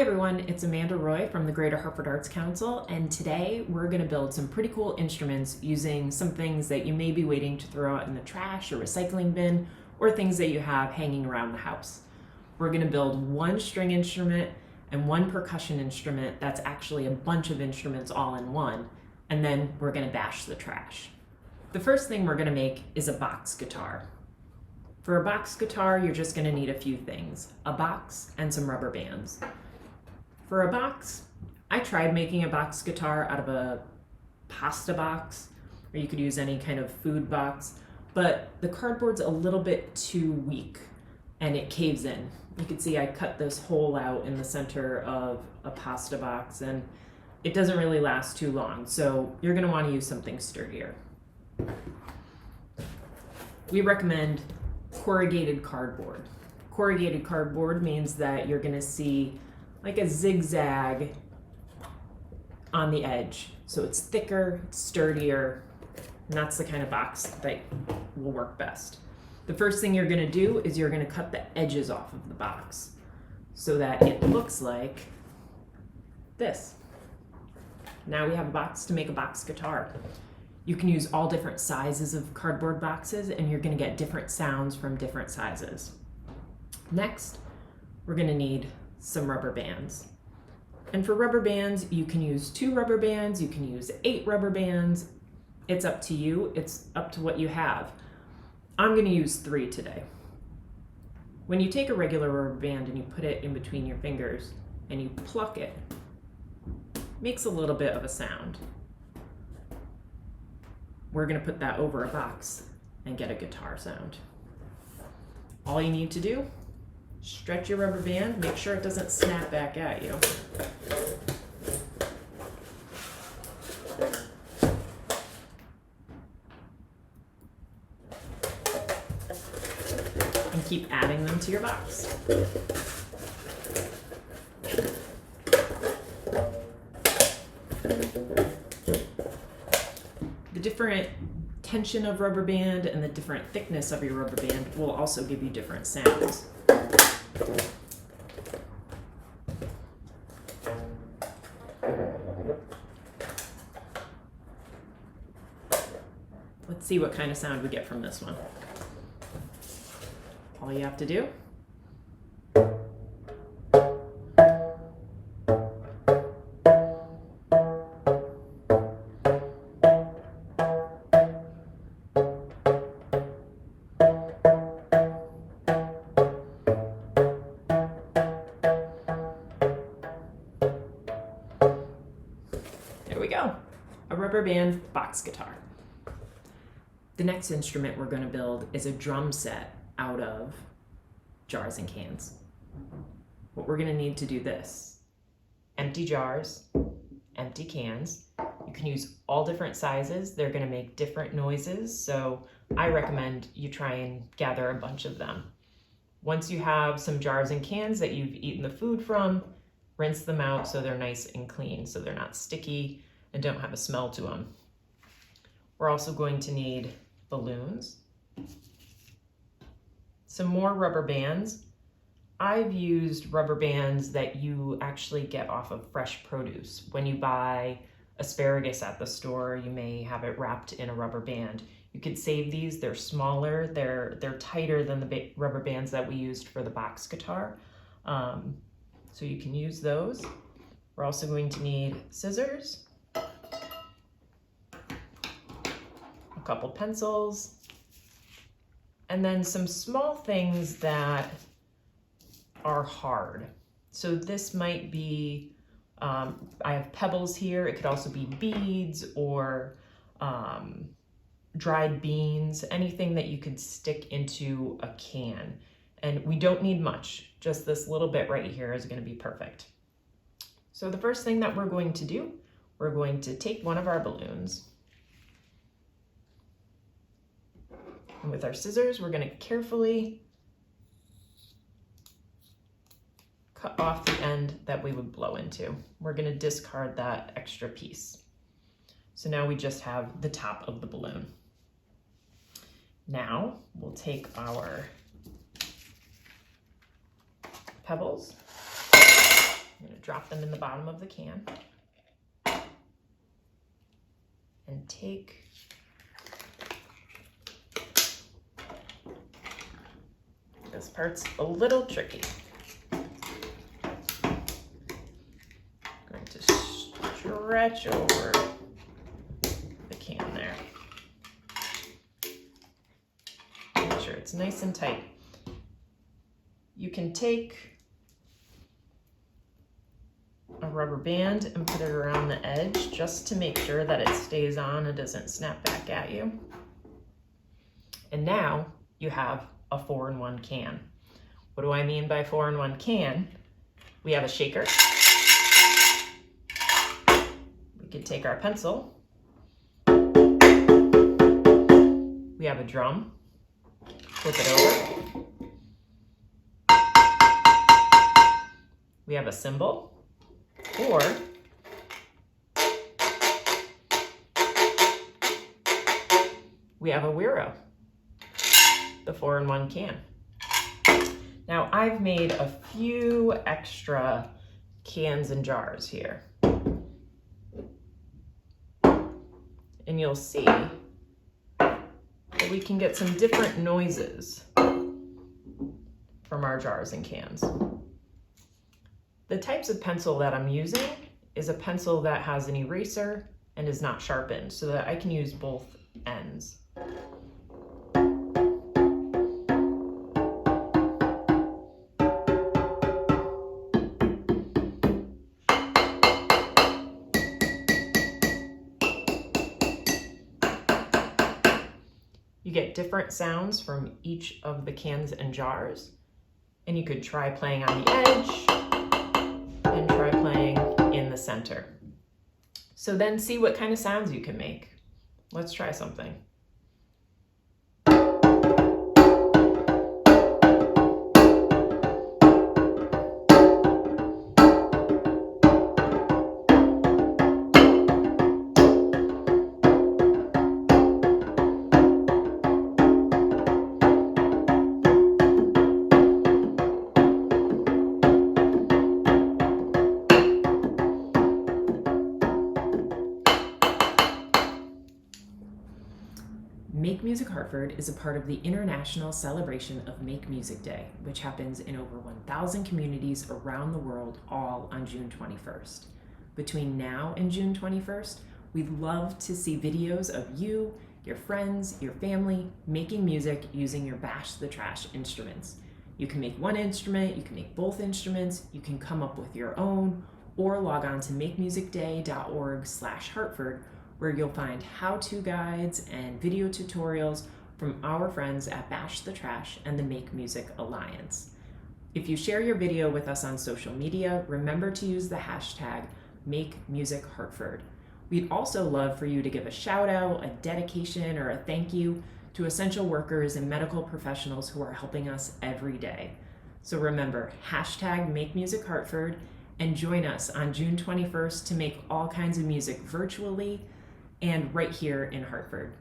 everyone, it's Amanda Roy from the Greater Hartford Arts Council, and today we're going to build some pretty cool instruments using some things that you may be waiting to throw out in the trash or recycling bin, or things that you have hanging around the house. We're going to build one string instrument and one percussion instrument that's actually a bunch of instruments all in one, and then we're going to bash the trash. The first thing we're going to make is a box guitar. For a box guitar, you're just going to need a few things: a box and some rubber bands. For a box, I tried making a box guitar out of a pasta box, or you could use any kind of food box, but the cardboard's a little bit too weak and it caves in. You can see I cut this hole out in the center of a pasta box and it doesn't really last too long, so you're going to want to use something sturdier. We recommend corrugated cardboard. Corrugated cardboard means that you're going to see like a zigzag on the edge. So it's thicker, it's sturdier, and that's the kind of box that will work best. The first thing you're going to do is you're going to cut the edges off of the box so that it looks like this. Now we have a box to make a box guitar. You can use all different sizes of cardboard boxes and you're going to get different sounds from different sizes. Next, we're going to need some rubber bands. And for rubber bands, you can use 2 rubber bands, you can use 8 rubber bands. It's up to you, it's up to what you have. I'm going to use 3 today. When you take a regular rubber band and you put it in between your fingers and you pluck it, it makes a little bit of a sound. We're going to put that over a box and get a guitar sound. All you need to do, stretch your rubber band, make sure it doesn't snap back at you. And keep adding them to your box. The different tension of rubber band and the different thickness of your rubber band will also give you different sounds. Let's see what kind of sound we get from this one. All you have to do, there we go, a rubber band box guitar. The next instrument we're going to build is a drum set out of jars and cans. What we're going to need to do this: empty jars, empty cans. You can use all different sizes. They're going to make different noises, so I recommend you try and gather a bunch of them. Once you have some jars and cans that you've eaten the food from, rinse them out so they're nice and clean, so they're not sticky and don't have a smell to them. We're also going to need balloons, some more rubber bands. I've used rubber bands that you actually get off of fresh produce. When you buy asparagus at the store, you may have it wrapped in a rubber band. You could save these. They're smaller, they're tighter than the rubber bands that we used for the box guitar. So you can use those. We're also going to need scissors, a couple pencils, and then some small things that are hard. So this might be, I have pebbles here. It could also be beads or dried beans, anything that you could stick into a can. And we don't need much, just this little bit right here is going to be perfect. So the first thing that we're going to do, we're going to take one of our balloons, and with our scissors, we're going to carefully cut off the end that we would blow into. We're going to discard that extra piece. So now we just have the top of the balloon. Now we'll take our pebbles. I'm going to drop them in the bottom of the can. And take this part's a little tricky. I'm going to stretch over the can there. Make sure it's nice and tight. You can take a rubber band and put it around the edge just to make sure that it stays on and doesn't snap back at you. And now you have a 4-in-1 can. What do I mean by 4-in-1 can? We have a shaker. We could take our pencil. We have a drum. Flip it over. We have a cymbal. Or we have a Wiro, the 4-in-1 can. Now I've made a few extra cans and jars here. And you'll see that we can get some different noises from our jars and cans. The types of pencil that I'm using is a pencil that has an eraser and is not sharpened so that I can use both ends. You get different sounds from each of the cans and jars, and you could try playing on the edge and try playing in the center. So then see what kind of sounds you can make. Let's try something. Make Music Hartford is a part of the international celebration of Make Music Day, which happens in over 1,000 communities around the world, all on June 21st. Between now and June 21st, we'd love to see videos of you, your friends, your family, making music using your Bash the Trash instruments. You can make one instrument, you can make both instruments, you can come up with your own, or log on to makemusicday.org/Hartford, where you'll find how-to guides and video tutorials from our friends at Bash the Trash and the Make Music Alliance. If you share your video with us on social media, remember to use the hashtag MakeMusicHartford. We'd also love for you to give a shout out, a dedication, or a thank you to essential workers and medical professionals who are helping us every day. So remember, hashtag MakeMusicHartford, and join us on June 21st to make all kinds of music virtually and right here in Hartford.